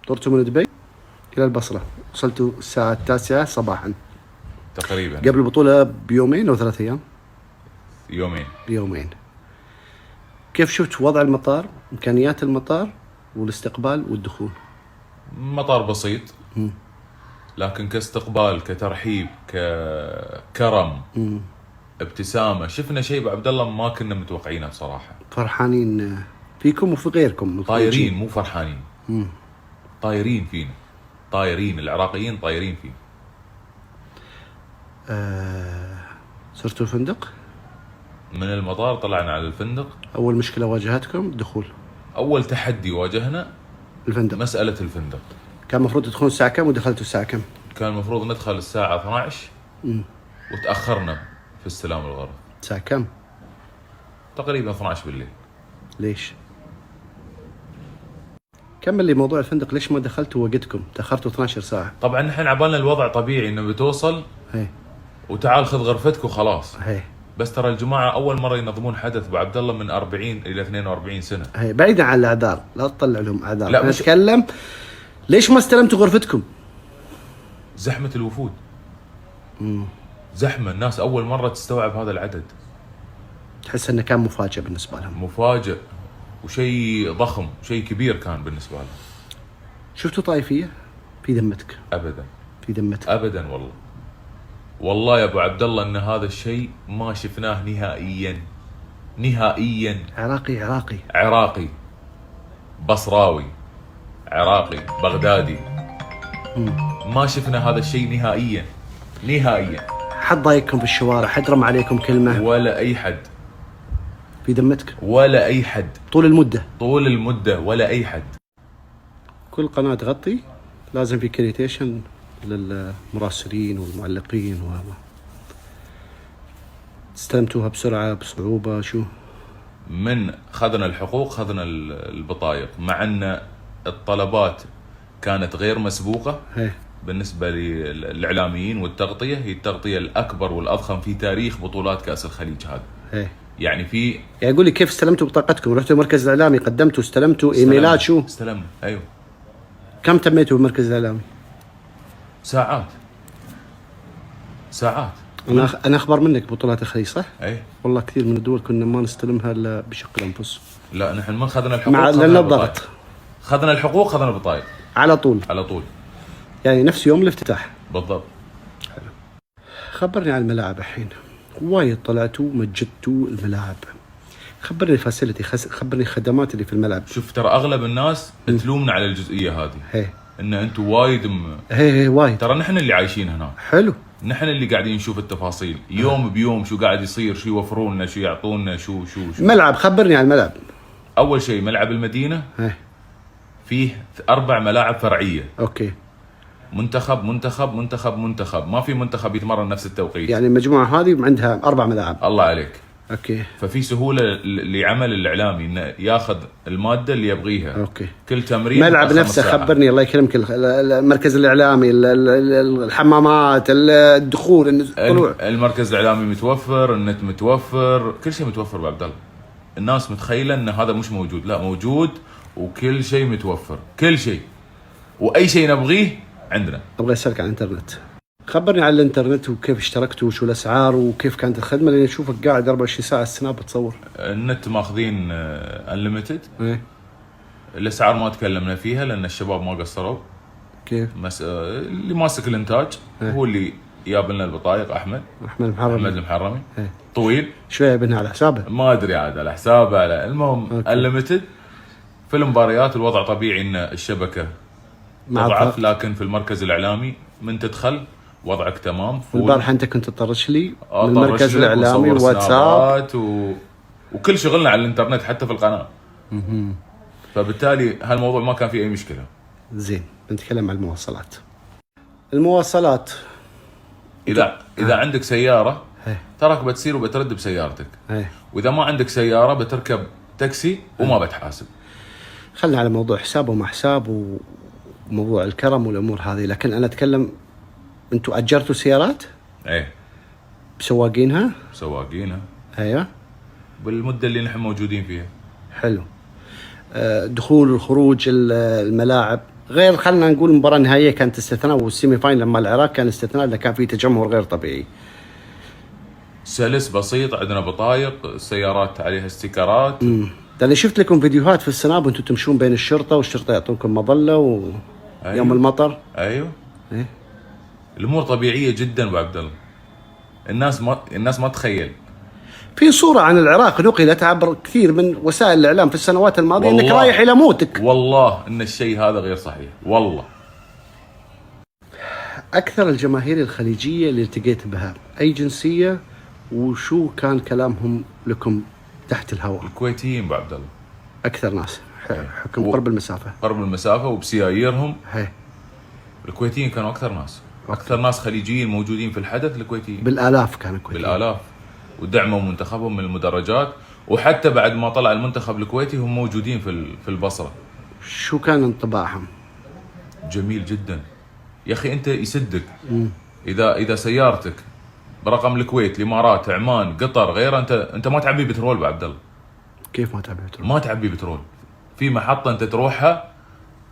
طرتوا من دبي إلى البصرة، وصلتوا الساعة 9 صباحا تقريبا قبل البطولة بيومين أو 3 أيام. بيومين. كيف شفت وضع المطار، إمكانيات المطار والاستقبال والدخول؟ مطار بسيط لكن كاستقبال، كترحيب، ككرم، ابتسامة، شفنا شيء ابو عبد الله ما كنا متوقعينه بصراحة. فرحانين فيكم وفي غيركم؟ طايرين، مو فرحانين. طايرين فينا، طايرين العراقيين، طايرين فينا. صرتوا الفندق؟ من المطار طلعنا على الفندق. أول مشكلة واجهتكم الدخول؟ أول تحدي واجهنا الفندق. مسألة الفندق. كان المفروض تدخلون الساعة كم ودخلتوا الساعة كم؟ كان المفروض ندخل الساعة 12 وتأخرنا في استلام الغرف. الساعة كم؟ تقريبا 12 بالليل. ليش؟ كمل لي موضوع الفندق، ليش ما دخلتوا وقتكم؟ تأخرتوا 12 ساعة. طبعا نحن عبالنا الوضع طبيعي انه بتوصل وتعال خذ غرفتك وخلاص. بس ترى الجماعة أول مرة ينظمون حدث أبو عبد الله من 40 إلى 42 سنة. بعيدا عن الأعذار، لا تطلع لهم أعذار. لا نتكلم ليش ما استلمتوا غرفتكم؟ زحمة الوفود. زحمة، الناس أول مرة تستوعب هذا العدد. تحس أنه كان مفاجأة بالنسبة لهم؟ مفاجئ وشيء ضخم، شيء كبير كان بالنسبة لهم. شفتوا طائفية في ذمتك؟ أبدا. في ذمتك؟ أبدا والله. والله يا أبو عبد الله أن هذا الشيء ما شفناه نهائيا. نهائيا. عراقي بصراوي، عراقي بغدادي، ما شفنا هذا الشيء نهائيا. حد ضايقكم في الشوارع؟ حد رمى عليكم كلمة؟ ولا أي حد. في ذمتك؟ ولا أي حد. طول المدة ولا أي حد. كل قناة تغطي لازم في كريتيشن للمراسلين والمعلقين استلمتوها بسرعة بصعوبة؟ شو؟ من خذنا الحقوق، خذنا البطايق، مع أن الطلبات كانت غير مسبوقة. بالنسبة للإعلاميين والتغطية، هي التغطية الأكبر والأضخم في تاريخ بطولات كأس الخليج هذا. يعني قول لي كيف استلمتوا بطاقتكم؟ رحتوا المركز الإعلامي، قدمتوا، استلمتوا إيميلات؟ شو؟ استلمنا. أيوه. كم تميتوا بالمركز الإعلامي؟ ساعات. أنا أخبر منك بطولات الخليج صح؟ والله كثير من الدول كنا ما نستلمها إلا بشق الأنفس. لا نحن ما خذنا الحقوق، مع الضغط. خذنا الحقوق، خذنا البطايق على طول. يعني نفس يوم الافتتاح بالضبط. حلو. خبرني عن الملاعب الحين. وايد طلعتوا مجدتوا الملاعب، خبرني الفاسيلتي، خبرني الخدمات اللي في الملعب. شوف ترى اغلب الناس تلومنا على الجزئيه هذه. ان انتم وايد وايد. ترى نحن اللي عايشين هنا. حلو. نحن اللي قاعدين نشوف التفاصيل يوم بيوم، شو قاعد يصير، شو يوفرون لنا، شو يعطونا، شو ملعب. خبرني عن الملعب. اول شيء ملعب المدينه فيه 4 ملاعب فرعيه. اوكي. منتخب، ما في منتخب يتمرن نفس التوقيت. يعني المجموعه هذه عندها 4 ملاعب. الله عليك. اوكي. ففي سهوله لعمل الاعلامي انه ياخذ الماده اللي يبغيها. اوكي. كل تمرين ملعب نفسه خبرني الله يكرمك، المركز الاعلامي، الحمامات، الدخول، المركز الاعلامي متوفر، النت متوفر، كل شيء متوفر ابو عبد الله. الناس متخيله ان هذا مش موجود، لا موجود، وكل شيء متوفر، كل شيء، واي شيء نبغيه عندنا. ابغى اسالك عن الانترنت. خبرني عن الانترنت وكيف اشتركتوا وشو الاسعار وكيف كانت الخدمه، لاني اشوفك قاعد 24 ساعه السناب بتصور. النت ماخذين انليمتد. الاسعار ما تكلمنا فيها لان الشباب ما قصروا. كيف؟ اللي ماسك الانتاج هو اللي جاب لنا البطايق، احمد المحرمي. طويل شويه بينها على حسابه، ما ادري عاد على حسابه، على المهم انليمتد. في المباريات الوضع طبيعي ان الشبكه تضعف، لكن في المركز الاعلامي من تدخل وضعك تمام. البارحه انت كنت تطرش لي من المركز الاعلامي واتساب وكل شغلنا على الانترنت حتى في القناه. فبالتالي هالموضوع ما كان فيه اي مشكله. زين، بنتكلم عن المواصلات. اذا عندك سياره تراك بتسير وبترد بسيارتك. واذا ما عندك سياره بتركب تاكسي وما بتحاسب. خلنا على موضوع حساب وما حساب وموضوع الكرم والامور هذه، لكن انا اتكلم، انتوا اجرتوا سيارات؟ بسواقينها. ايوه، بالمده اللي نحن موجودين فيها. حلو. دخول والخروج الملاعب غير خلنا نقول المباراه النهائيه كانت استثناء، والسيمي فاينل لما العراق كان استثناء، اللي كان فيه تجمهر غير طبيعي. سلس بسيط، عندنا بطايق، السيارات عليها استيكرات. لاني شفت لكم فيديوهات في السناب وانتم تمشون بين الشرطه، والشرطه يعطونكم مظله أيوه. يوم المطر. ايوه إيه؟ الامور طبيعيه جدا ابو عبد الله. الناس ما تخيل. في صوره عن العراق نقلت عبر كثير من وسائل الاعلام في السنوات الماضيه انك رايح الى موتك. والله ان الشيء هذا غير صحيح والله. اكثر الجماهير الخليجيه اللي التقيت بها اي جنسيه، وشو كان كلامهم لكم تحت الهواء؟ الكويتيين ابو عبد الله اكثر ناس، حكم قرب المسافه. قرب المسافه وبسياييرهم. هي. الكويتيين كانوا اكثر ناس خليجيين موجودين في الحدث. الكويتيين بالالاف كانوا كويتيين، بالالاف، ودعموا منتخبهم من المدرجات، وحتى بعد ما طلع المنتخب الكويتي هم موجودين في البصره. شو كان انطباعهم؟ جميل جدا يا اخي. انت يسدك اذا سيارتك برقم الكويت، الامارات، عمان، قطر، غيره، انت ما تعبي بترول ابو عبد الله. كيف ما تعبي بترول؟ ما تعبي بترول. في محطه انت تروحها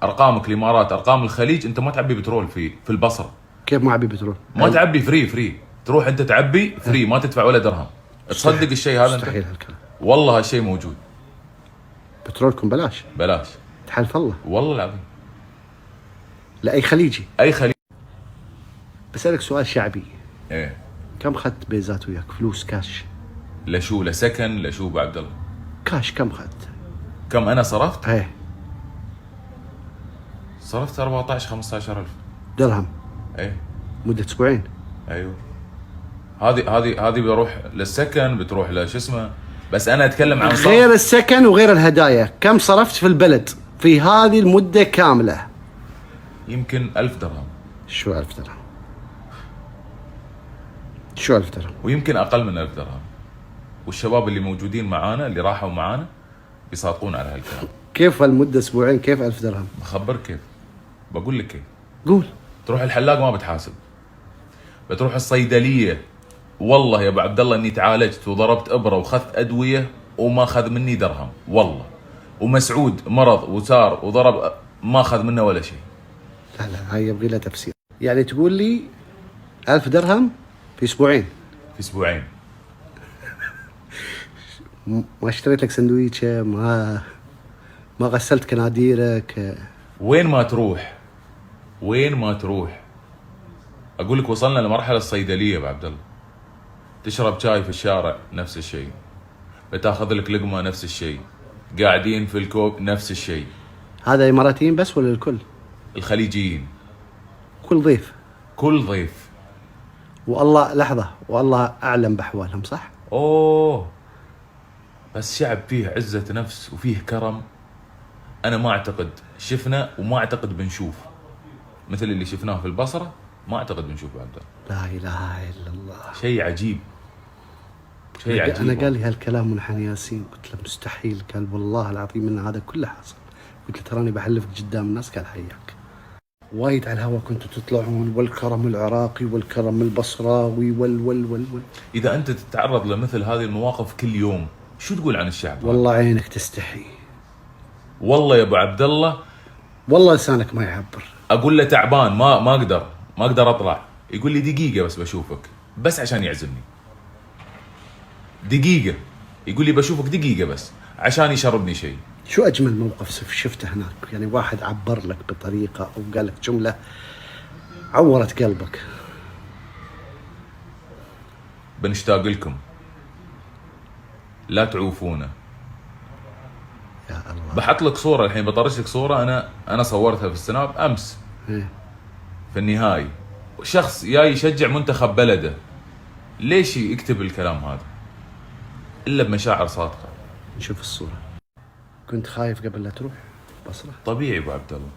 ارقامك الامارات، ارقام الخليج، انت ما تعبي بترول في البصره. كيف ما اعبي بترول؟ ما تعبي فري تروح انت تعبي فري، ما تدفع ولا درهم. تصدق الشيء هذا؟ مستحيل هالكلام. والله هالشيء موجود. بترولكم بلاش تحلف الله والله العظيم. لاي خليجي. اي خليجي. بسألك سؤال شعبي. ايه. كم اخذت بيزات وياك فلوس كاش؟ لشو؟ لسكن؟ لشو ابو عبد الله؟ كاش كم اخذت؟ كم انا صرفت؟ ايه صرفت 14-15 ألف درهم. ايه مدة اسبوعين. ايوه. هذه بروح للسكن، بتروح لشو اسمه، بس انا اتكلم عن غير السكن وغير الهدايا. كم صرفت في البلد في هذه المدة كاملة؟ يمكن 1000 درهم. شو 1000 درهم؟ شو 1000 درهم؟ ويمكن اقل من 1000 درهم. والشباب اللي موجودين معانا اللي راحوا معانا بيصادقون على هالكلام. كيف هالمدة اسبوعين كيف 1000 درهم؟ بخبرك كيف، بقول لك كيف. قول. تروح الحلاق ما بتحاسب، بتروح الصيدليه. والله يا ابو عبد الله اني تعالجت وضربت ابره واخذت ادويه وما اخذ مني درهم والله. ومسعود مرض وسار وضرب ما اخذ منه ولا شيء. لا هاي يبغي لها تفسير. يعني تقول لي 1000 درهم في اسبوعين؟ في اسبوعين. ما اشتريت لك سندويشه؟ ما غسلت كناديرك؟ وين ما تروح اقول لك وصلنا لمرحله الصيدليه ابو عبد الله. تشرب شاي في الشارع نفس الشيء، بتاخذ لك لقمه نفس الشيء، قاعدين في الكوب نفس الشيء. هذا اماراتيين بس ولا الكل؟ الخليجيين. كل ضيف. والله لحظه، والله اعلم باحوالهم صح؟ اوه بس شعب فيه عزه نفس وفيه كرم. انا ما اعتقد شفنا وما اعتقد بنشوف مثل اللي شفناه في البصره. ما اعتقد بنشوف بعد. لا اله الا الله. شيء عجيب. انا قال لي هالكلام منحنى ياسين، قلت له مستحيل. قال والله العظيم ان هذا كله حصل. قلت له تراني بحلفك قدام الناس. قال حياك. وايد على الهواء كنتوا تطلعون، والكرم العراقي والكرم البصراوي وال اذا انت تتعرض لمثل هذه المواقف كل يوم شو تقول عن الشعب؟ والله عينك تستحي. والله يا ابو عبد الله والله لسانك ما يعبر. اقول له تعبان ما اقدر اطلع. يقول لي دقيقه بس بشوفك، بس عشان يعزمني. دقيقه يقول لي بشوفك دقيقه بس عشان يشربني شيء. شو اجمل موقف شفته هناك؟ يعني واحد عبر لك بطريقه او قال لك جمله عورت قلبك. بنشتاق لكم، لا تعوفونا. يا الله. بحط لك صوره الحين، بطرش لك صوره انا صورتها في السناب امس. في النهائي شخص جاي يشجع منتخب بلده، ليش يكتب الكلام هذا الا بمشاعر صادقه؟ نشوف الصوره. كنت خايف قبل لا تروح بصره؟ طبيعي ابو عبد الله،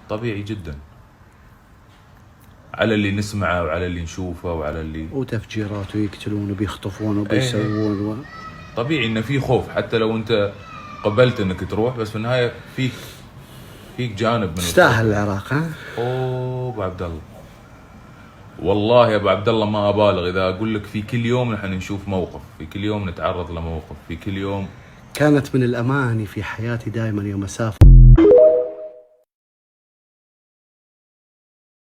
طبيعي جدا، على اللي نسمعه وعلى اللي نشوفه وعلى اللي وتفجيرات ويقتلون وبيخطفون وبيسوون طبيعي انه في خوف. حتى لو انت قبلت انك تروح، بس في النهايه فيك جانب من تستاهل العراق. ها اوه ابو عبد الله، والله يا ابو عبد الله ما ابالغ اذا اقول لك في كل يوم نحن نشوف موقف، في كل يوم نتعرض لموقف، في كل يوم. كانت من الاماني في حياتي دائما يوم اسافر